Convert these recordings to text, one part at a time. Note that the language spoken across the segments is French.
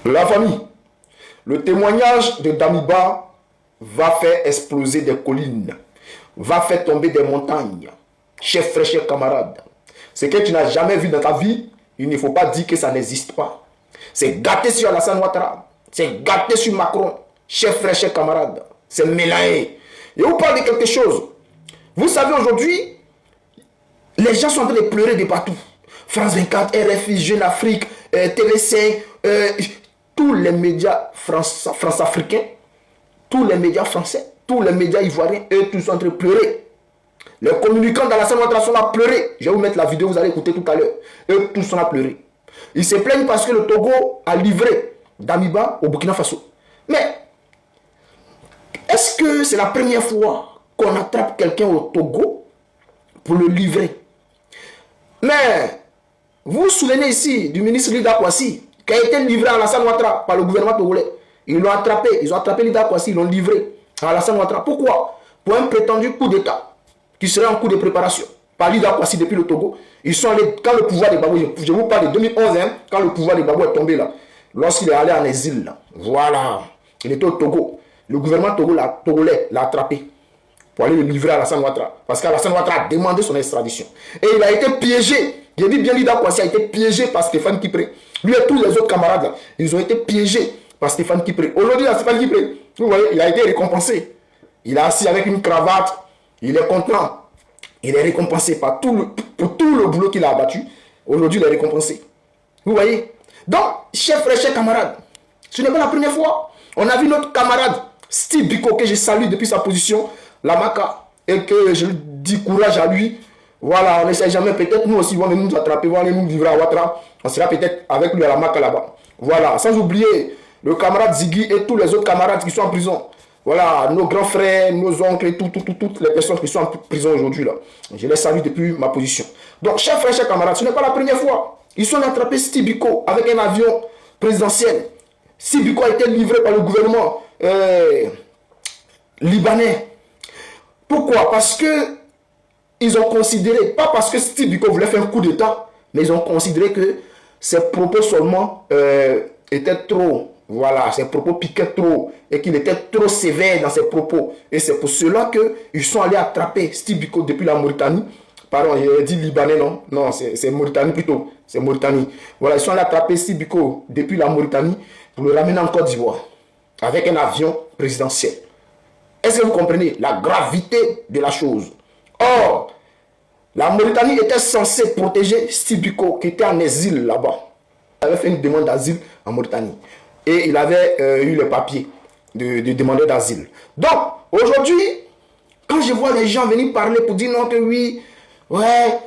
La famille, le témoignage de Damiba va faire exploser des collines, va faire tomber des montagnes. Chers frères, chers camarades, ce que tu n'as jamais vu dans ta vie, il ne faut pas dire que ça n'existe pas. C'est gâté sur Alassane Ouattara, c'est gâté sur Macron. Chers frères, chers camarades, c'est mélangé. Et vous parlez de quelque chose. Vous savez aujourd'hui, les gens sont en train de pleurer de partout. France 24, RFI, Jeune Afrique, TV5, tous les médias france-africains, tous les médias français, tous les médias ivoiriens, eux tous sont en train de pleurer. Les communicants d'Alassane Ouattara sont là à pleurer. Je vais vous mettre la vidéo, vous allez écouter tout à l'heure. Eux tous sont là à pleurer. Ils se plaignent parce que le Togo a livré Damiba au Burkina Faso. Mais, est-ce que c'est la première fois qu'on attrape quelqu'un au Togo pour le livrer? Mais, vous vous souvenez ici du ministre Lida Kwasi qui a été livré à Alassane Ouattara par le gouvernement togolais. Ils l'ont attrapé, ils ont attrapé Lida Kwasi, ils l'ont livré à Alassane Ouattara. Pourquoi? Pour un prétendu coup d'État qui serait en cours de préparation par Lida Kwasi depuis le Togo. Ils sont allés, quand le pouvoir de Babou, je vous parle de 2011, hein, quand le pouvoir de Babou est tombé là, lorsqu'il est allé en exil, là, voilà, il était au Togo. Le gouvernement togolais l'a attrapé pour aller le livrer à Alassane Ouattara. Parce qu'Alassane Ouattara a demandé son extradition. Et il a été piégé. Je dis bien Lida Kwasi a été piégé par Stéphane Kipré. Lui et tous les autres camarades, là, ils ont été piégés par Stéphane Kipré. Aujourd'hui, Stéphane Kipré, vous voyez, il a été récompensé. Il est assis avec une cravate. Il est content. Il est récompensé pour tout le boulot qu'il a abattu. Aujourd'hui, il est récompensé. Vous voyez? Donc, chers frères, chers camarades, ce n'est pas la première fois. On a vu notre camarade Steve Biko, que je salue depuis sa position, la Maca, et que je dis courage à lui. Voilà, on ne sait jamais, peut-être nous aussi, vont nous attraper, vont nous livrer à Ouattara. On sera peut-être avec lui à la Maca là-bas. Voilà, sans oublier le camarade Ziggy et tous les autres camarades qui sont en prison. Voilà, nos grands frères, nos oncles et toutes les personnes qui sont en prison aujourd'hui là. Je les salue depuis ma position. Donc, chers frères, chers camarades, ce n'est pas la première fois. Ils sont attrapés Steve Biko avec un avion présidentiel. Steve Biko a été livré par le gouvernement libanais. Pourquoi? Parce que ils ont considéré, pas parce que Steve Biko voulait faire un coup d'État, mais ils ont considéré que ses propos seulement étaient trop, voilà, ses propos piquaient trop et qu'il était trop sévère dans ses propos. Et c'est pour cela qu'ils sont allés attraper Steve Biko depuis la Mauritanie. Pardon, j'ai dit Libanais, non? Non, c'est Mauritanie plutôt. C'est Mauritanie. Voilà, ils sont allés attraper Steve Biko depuis la Mauritanie pour le ramener en Côte d'Ivoire avec un avion présidentiel. Est-ce que vous comprenez la gravité de la chose? Or, la Mauritanie était censée protéger Steve Biko qui était en exil là-bas. Il avait fait une demande d'asile en Mauritanie. Et il avait eu le papier de demandeur d'asile. Donc, aujourd'hui, quand je vois les gens venir parler pour dire non que oui, ouais,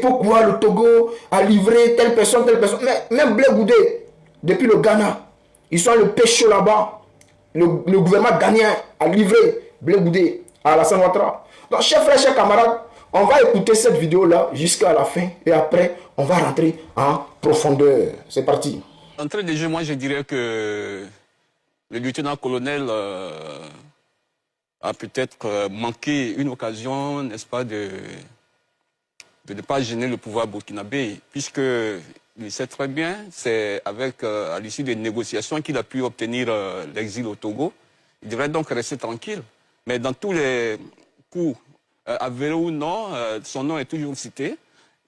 pourquoi le Togo a livré telle personne, mais même Blé Goudé, depuis le Ghana, ils sont le péché là-bas. Le gouvernement ghanéen a livré Blé Goudé à Alassane Ouattara. Donc, chers frères, chers camarades, on va écouter cette vidéo-là jusqu'à la fin et après, on va rentrer en profondeur. C'est parti. Entrée de jeu, moi, je dirais que le lieutenant-colonel a peut-être manqué une occasion, n'est-ce pas, de ne pas gêner le pouvoir burkinabé, puisque il sait très bien, c'est avec, à l'issue des négociations qu'il a pu obtenir l'exil au Togo. Il devrait donc rester tranquille. Mais dans tous les coups, avérés ou non, son nom est toujours cité.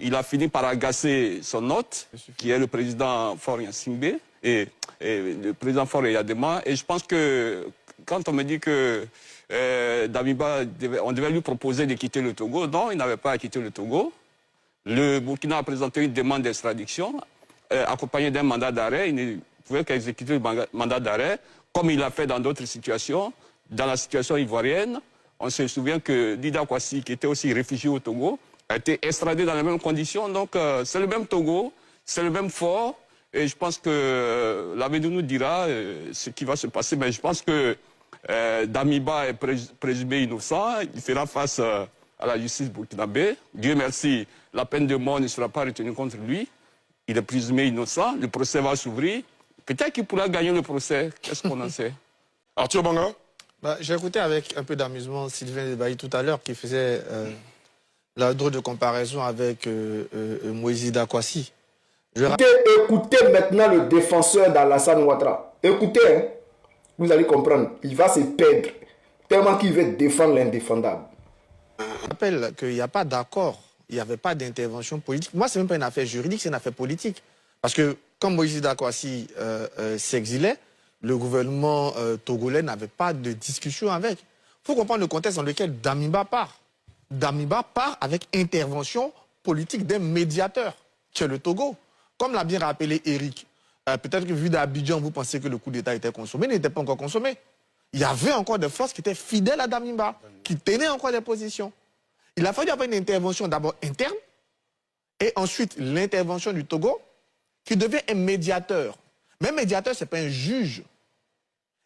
Il a fini par agacer son hôte, qui est le président Faure Gnassingbé, et le président Faure Yadema. Et je pense que quand on me dit que Damiba, on devait lui proposer de quitter le Togo, non, il n'avait pas à quitter le Togo. Le Burkina a présenté une demande d'extradition, accompagnée d'un mandat d'arrêt. Il ne pouvait qu'exécuter le mandat d'arrêt, comme il l'a fait dans d'autres situations. Dans la situation ivoirienne, on se souvient que Lida Kwasi, qui était aussi réfugié au Togo, a été extradé dans les mêmes conditions. Donc, c'est le même Togo, c'est le même fort. Et je pense que l'avenir nous dira ce qui va se passer. Mais je pense que Damiba est présumé innocent. Il fera face à la justice burkinabé. Dieu merci, la peine de mort ne sera pas retenue contre lui. Il est présumé innocent. Le procès va s'ouvrir. Peut-être qu'il pourra gagner le procès. Qu'est-ce qu'on en sait? Arthur Banga? J'ai écouté avec un peu d'amusement Sylvain Debailly tout à l'heure qui faisait la drôle de comparaison avec Moïse Dakwasi. Écoutez maintenant le défenseur d'Alassane Ouattara. Écoutez, hein, vous allez comprendre. Il va se perdre tellement qu'il veut défendre l'indéfendable. Je rappelle qu'il n'y a pas d'accord, il n'y avait pas d'intervention politique. Moi, ce n'est même pas une affaire juridique, c'est une affaire politique. Parce que quand Moïse Dakwasi s'exilait, le gouvernement togolais n'avait pas de discussion avec. Il faut comprendre le contexte dans lequel Damiba part. Damiba part avec intervention politique d'un médiateur, qui est le Togo. Comme l'a bien rappelé Eric, peut-être que vu d'Abidjan, vous pensez que le coup d'État était consommé, il n'était pas encore consommé. Il y avait encore des forces qui étaient fidèles à Damiba, qui tenaient encore des positions. Il a fallu avoir une intervention d'abord interne, et ensuite l'intervention du Togo, qui devient un médiateur. Mais un médiateur, ce n'est pas un juge.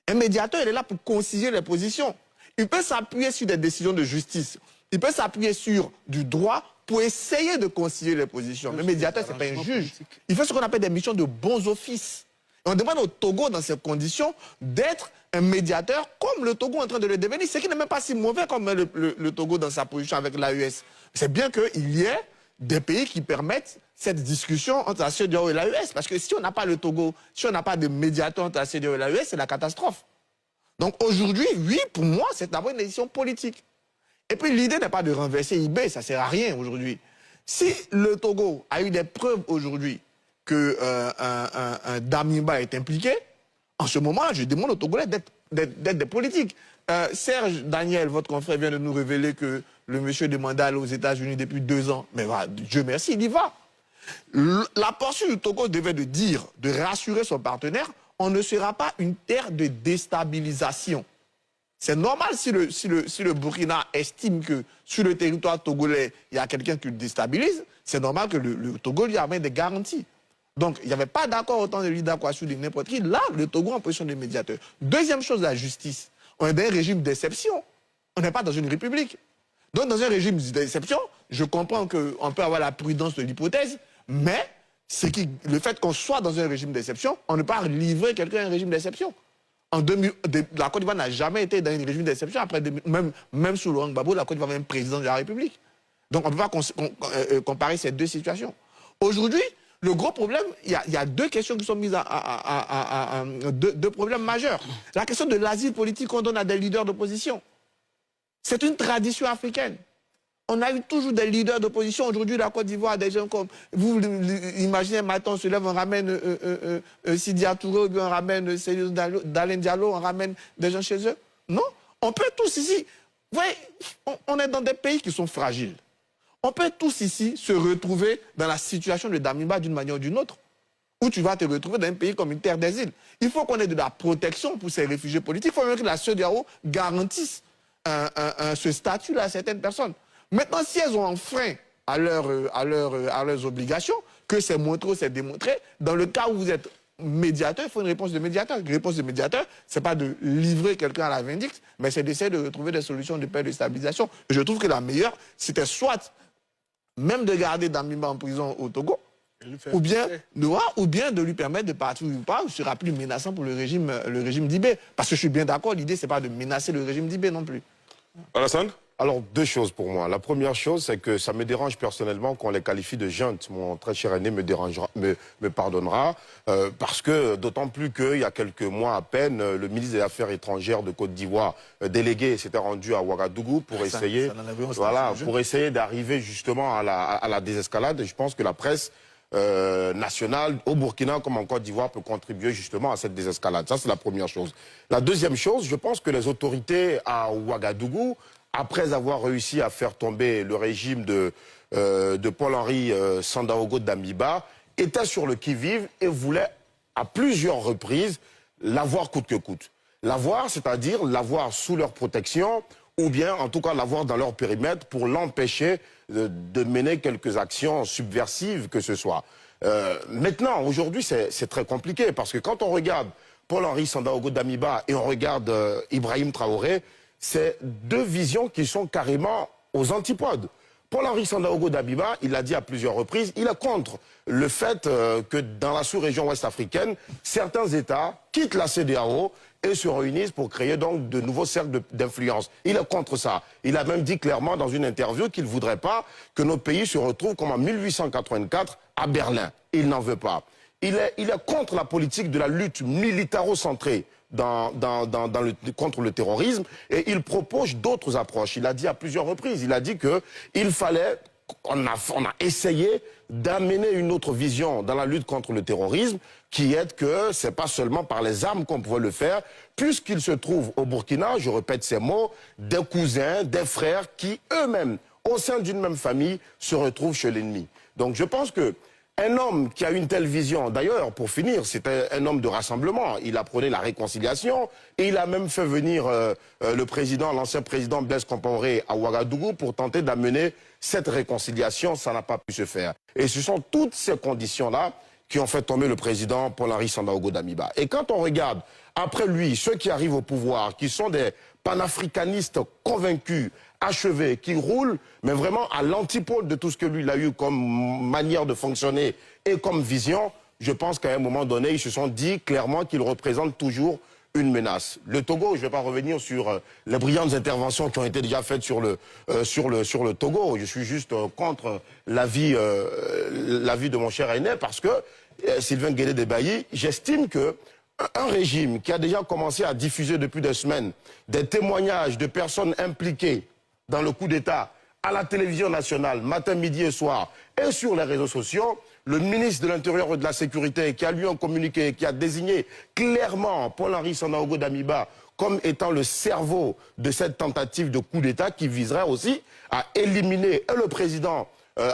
Un médiateur, il est là pour concilier les positions. Il peut s'appuyer sur des décisions de justice. Il peut s'appuyer sur du droit pour essayer de concilier les positions. Mais le médiateur, ce n'est pas un juge. Il fait ce qu'on appelle des missions de bons offices. Et on demande au Togo, dans ces conditions, d'être un médiateur comme le Togo est en train de le devenir. Ce qui n'est même pas si mauvais comme le Togo dans sa position avec l'AES. C'est bien qu'il y ait des pays qui permettent cette discussion entre la CEDEAO et l'AES. Parce que si on n'a pas le Togo, si on n'a pas de médiateur entre la CEDEAO et l'AES, c'est la catastrophe. Donc aujourd'hui, oui, pour moi, c'est d'abord une décision politique. Et puis l'idée n'est pas de renverser IB, ça ne sert à rien aujourd'hui. Si le Togo a eu des preuves aujourd'hui que un Damiba est impliqué, en ce moment, je demande aux Togolais d'être des politiques. Serge Daniel, votre confrère, vient de nous révéler que le monsieur demandait à aller aux États-Unis depuis 2 ans. Mais voilà, Dieu merci, il y va. La portion du Togo devait de dire, de rassurer son partenaire, on ne sera pas une terre de déstabilisation. C'est normal si le Burkina estime que sur le territoire togolais, il y a quelqu'un qui le déstabilise, c'est normal que le Togo lui amène des garanties. Donc, il n'y avait pas d'accord autant de l'Idakwasi ou de n'importe qui. Là, le Togo en position de médiateur. Deuxième chose, la justice. On est dans un régime d'exception. On n'est pas dans une république. Donc, dans un régime d'exception, je comprends qu'on peut avoir la prudence de l'hypothèse, mais le fait qu'on soit dans un régime d'exception, on ne peut pas livrer quelqu'un à un régime d'exception. La Côte d'Ivoire n'a jamais été dans un régime d'exception. Après, même sous Laurent Gbagbo, la Côte d'Ivoire est même président de la République. Donc, on ne peut pas comparer ces deux situations. Aujourd'hui, le gros problème, il y a deux questions qui sont mises deux problèmes majeurs. La question de l'asile politique qu'on donne à des leaders d'opposition. C'est une tradition africaine. On a eu toujours des leaders d'opposition. Aujourd'hui, la Côte d'Ivoire, des gens comme... Vous imaginez, maintenant, on se lève, on ramène Sidia Touré, ou bien on ramène Céline Dalen Diallo, on ramène des gens chez eux. Non, on peut tous ici... Vous voyez, on est dans des pays qui sont fragiles. On peut tous ici se retrouver dans la situation de Damiba d'une manière ou d'une autre, où tu vas te retrouver dans un pays comme une terre d'asile. Il faut qu'on ait de la protection pour ces réfugiés politiques. Il faut même que la CEDEAO garantisse ce statut-là à certaines personnes. Maintenant, si elles ont enfreint à leurs obligations, que c'est montré ou c'est démontré, dans le cas où vous êtes médiateur, il faut une réponse de médiateur. Une réponse de médiateur, ce n'est pas de livrer quelqu'un à la vindicte, mais c'est d'essayer de retrouver des solutions de paix et de stabilisation. Je trouve que la meilleure, c'était soit même de garder Damiba en prison au Togo, ou bien de lui permettre de partir ou pas, ou sera plus menaçant pour le régime d'Ibé. Parce que je suis bien d'accord, l'idée, ce n'est pas de menacer le régime d'Ibé non plus. Alassane ? Alors, deux choses pour moi. La première chose, c'est que ça me dérange personnellement qu'on les qualifie de junte. Mon très cher aîné me pardonnera, parce que d'autant plus qu'il y a quelques mois à peine, le ministre des Affaires étrangères de Côte d'Ivoire, délégué, s'était rendu à Ouagadougou pour essayer d'arriver justement à la désescalade. Et je pense que la presse nationale au Burkina comme en Côte d'Ivoire peut contribuer justement à cette désescalade. Ça, c'est la première chose. La deuxième chose, je pense que les autorités à Ouagadougou, après avoir réussi à faire tomber le régime de Paul-Henri Sandaogo Damiba, étaient sur le qui-vive et voulaient à plusieurs reprises l'avoir coûte que coûte. L'avoir, c'est-à-dire l'avoir sous leur protection, ou bien en tout cas l'avoir dans leur périmètre pour l'empêcher de mener quelques actions subversives que ce soit. Maintenant, aujourd'hui, c'est très compliqué, parce que quand on regarde Paul-Henri Sandaogo Damiba et on regarde Ibrahim Traoré, c'est deux visions qui sont carrément aux antipodes. Paul-Henri Sandaogo Dabiba, il l'a dit à plusieurs reprises, il est contre le fait que dans la sous-région ouest africaine, certains États quittent la CEDEAO et se réunissent pour créer donc de nouveaux cercles d'influence. Il est contre ça. Il a même dit clairement dans une interview qu'il ne voudrait pas que notre pays se retrouve comme en 1884 à Berlin. Il n'en veut pas. Il est contre la politique de la lutte militaro-centrée contre le terrorisme et il propose d'autres approches. Il a dit à plusieurs reprises, il a dit qu'il fallait, on a essayé d'amener une autre vision dans la lutte contre le terrorisme qui est que c'est pas seulement par les armes qu'on pouvait le faire, puisqu'il se trouve au Burkina, je répète ces mots, des cousins, des frères qui eux-mêmes, au sein d'une même famille, se retrouvent chez l'ennemi. Donc je pense que un homme qui a une telle vision, d'ailleurs, pour finir, c'était un homme de rassemblement. Il apprenait la réconciliation et il a même fait venir l'ancien président Blaise Compaoré à Ouagadougou pour tenter d'amener cette réconciliation. Ça n'a pas pu se faire. Et ce sont toutes ces conditions-là qui ont fait tomber le président Paul-Henri Sandaogo Dabiba. Et quand on regarde, après lui, ceux qui arrivent au pouvoir, qui sont des panafricanistes convaincus, achevés, qui roulent, mais vraiment à l'antipode de tout ce que lui il a eu comme manière de fonctionner et comme vision, je pense qu'à un moment donné, ils se sont dit clairement qu'ils représentent toujours une menace. Le Togo, je ne vais pas revenir sur les brillantes interventions qui ont été déjà faites sur le Togo. Je suis juste contre l'avis de mon cher aîné parce que Sylvain Guédé-Debailly, j'estime que un régime qui a déjà commencé à diffuser depuis des semaines des témoignages de personnes impliquées dans le coup d'État à la télévision nationale, matin, midi et soir, et sur les réseaux sociaux, le ministre de l'Intérieur et de la Sécurité qui a lu un communiqué, qui a désigné clairement Paul-Henri Sandaogo Dabiba comme étant le cerveau de cette tentative de coup d'État qui viserait aussi à éliminer le président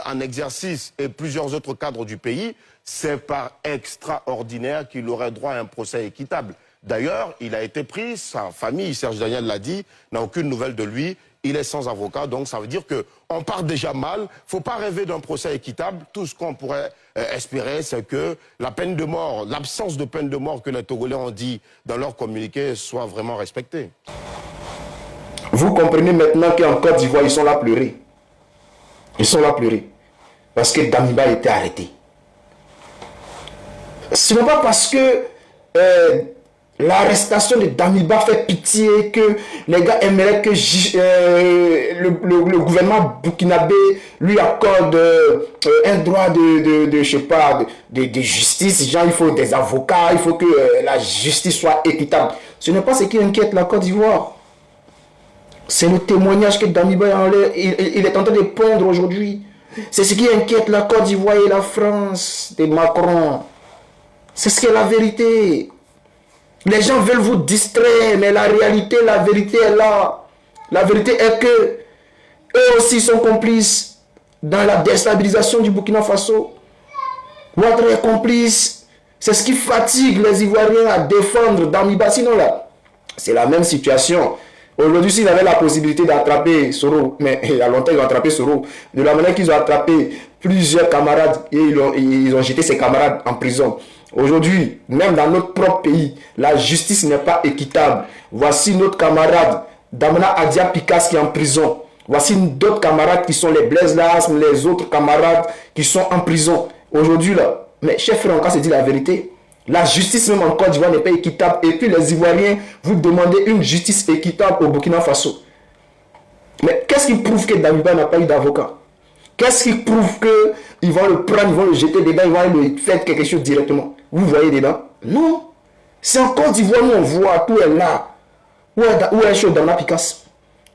en exercice et plusieurs autres cadres du pays, c'est par extraordinaire qu'il aurait droit à un procès équitable. D'ailleurs, il a été pris, sa famille, Serge Daniel l'a dit, n'a aucune nouvelle de lui. Il est sans avocat, donc ça veut dire qu'on part déjà mal. Il ne faut pas rêver d'un procès équitable. Tout ce qu'on pourrait espérer, c'est que la peine de mort, l'absence de peine de mort que les Togolais ont dit dans leur communiqué soit vraiment respectée. Vous comprenez maintenant qu'en Côte d'Ivoire, ils sont là à pleurer. Ils sont là à pleurer. Parce que Damiba a été arrêté. Ce n'est pas parce que l'arrestation de Damiba fait pitié que les gars aimeraient que le gouvernement burkinabé lui accorde un droit de je sais pas, de justice. Genre, il faut des avocats, il faut que la justice soit équitable. Ce n'est pas ce qui inquiète la Côte d'Ivoire. C'est le témoignage que Damiba il est en train de pondre aujourd'hui. C'est ce qui inquiète la Côte d'Ivoire et la France de Macron. C'est ce qui est la vérité. Les gens veulent vous distraire, mais la réalité, la vérité est là. La vérité est que eux aussi sont complices dans la déstabilisation du Burkina Faso. Ouattara est complice. C'est ce qui fatigue les Ivoiriens à défendre Damiba. Sinon là, c'est la même situation. Aujourd'hui, s'ils avaient la possibilité d'attraper Soro, mais il y a longtemps ils ont attrapé Soro, de la manière qu'ils ont attrapé plusieurs camarades et ils ont jeté ces camarades en prison. Aujourd'hui, même dans notre propre pays, la justice n'est pas équitable. Voici notre camarade Damana Adia Pikas qui est en prison. Voici d'autres camarades qui sont les Blaise Lasme, les autres camarades qui sont en prison. Aujourd'hui, là, mais chef frère, on se dit la vérité. La justice même en Côte d'Ivoire n'est pas équitable. Et puis les Ivoiriens, vous demandez une justice équitable au Burkina Faso. Mais qu'est-ce qui prouve que Damiba n'a pas eu d'avocat? Qu'est-ce qui prouve qu'ils vont le prendre, ils vont le jeter dedans, ils vont lui faire quelque chose directement? Vous voyez dedans? Non. C'est en Côte d'Ivoire où on voit, tout est là. Où est Chodana Pikas?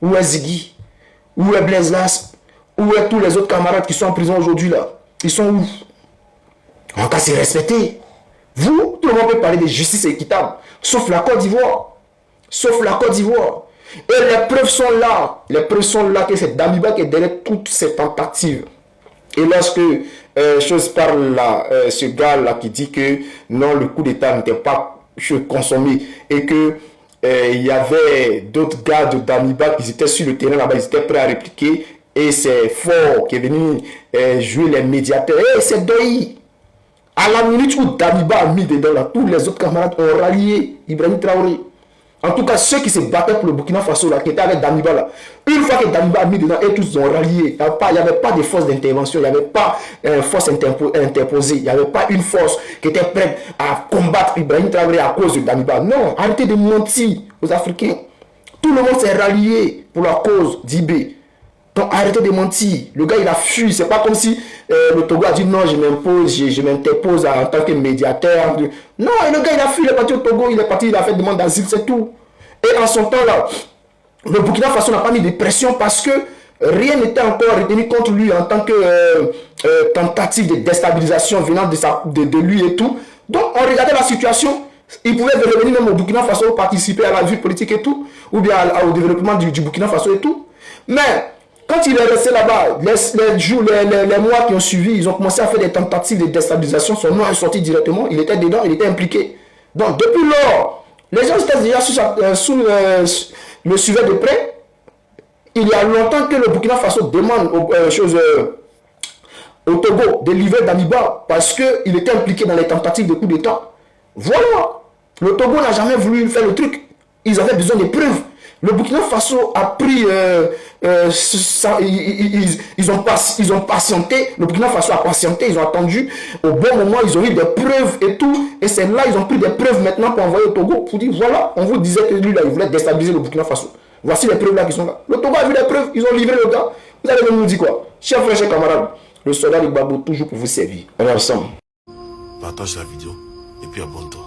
Où est Ziggy? Où est Blaise Lasme? Où est tous les autres camarades qui sont en prison aujourd'hui là? Ils sont où? On va se respecter. Vous, tout le monde peut parler de justice équitable, sauf la Côte d'Ivoire. Sauf la Côte d'Ivoire. Et les preuves sont là. Les preuves sont là que c'est Damiba qui est derrière toutes ces tentatives. Et lorsque chose parle là, ce gars-là qui dit que non, le coup d'État n'était pas consommé et que il y avait d'autres gars de Damiba qui étaient sur le terrain là-bas, ils étaient prêts à répliquer. Et c'est Fort qui est venu jouer les médiateurs. Et c'est Doyi. À la minute où Damiba a mis dedans là, tous les autres camarades ont rallié Ibrahim Traoré. En tout cas, ceux qui se battaient pour le Burkina Faso, là, qui étaient avec Damiba, là, une fois que Damiba a mis dedans, et tous ont rallié. Il n'y avait pas de force d'intervention, il n'y avait pas une force interposée, il n'y avait pas une force qui était prête à combattre Ibrahim Traoré à cause de Damiba. Non, arrêtez de mentir aux Africains. Tout le monde s'est rallié pour la cause d'Ibé. Donc arrêtez de mentir. Le gars il a fui. C'est pas comme si le Togo a dit non, je m'impose, je m'interpose en tant que médiateur. Non, et le gars il a fui, il est parti au Togo, il est parti, il a fait demande d'asile, c'est tout. Et en son temps là, le Burkina Faso n'a pas mis de pression parce que rien n'était encore retenu contre lui en tant que tentative de déstabilisation venant de lui et tout. Donc on regardait la situation. Il pouvait revenir même au Burkina Faso, participer à la vie politique et tout, ou bien au développement du Burkina Faso et tout. Mais quand il est resté là-bas, les mois qui ont suivi, ils ont commencé à faire des tentatives de déstabilisation. Son nom est sorti directement, il était dedans, il était impliqué. Donc depuis lors, les gens étaient déjà le suivaient de près. Il y a longtemps que le Burkina Faso demande au Togo de livrer Damiba parce qu'il était impliqué dans les tentatives de coup d'État. Voilà. Le Togo n'a jamais voulu faire le truc. Ils avaient besoin de preuves. Le Burkina Faso a pris... ils ont patienté. Le Burkina Faso a patienté. Ils ont attendu. Au bon moment, ils ont eu des preuves et tout. Et c'est là, ils ont pris des preuves maintenant pour envoyer au Togo. Pour dire, voilà, on vous disait que lui, là, il voulait déstabiliser le Burkina Faso. Voici les preuves là qui sont là. Le Togo a vu les preuves. Ils ont livré le gars. Vous allez nous dire quoi? Chers frères, chers camarades, le soldat de Gbagbo toujours pour vous servir. On est ensemble. Partage la vidéo et puis abonne-toi.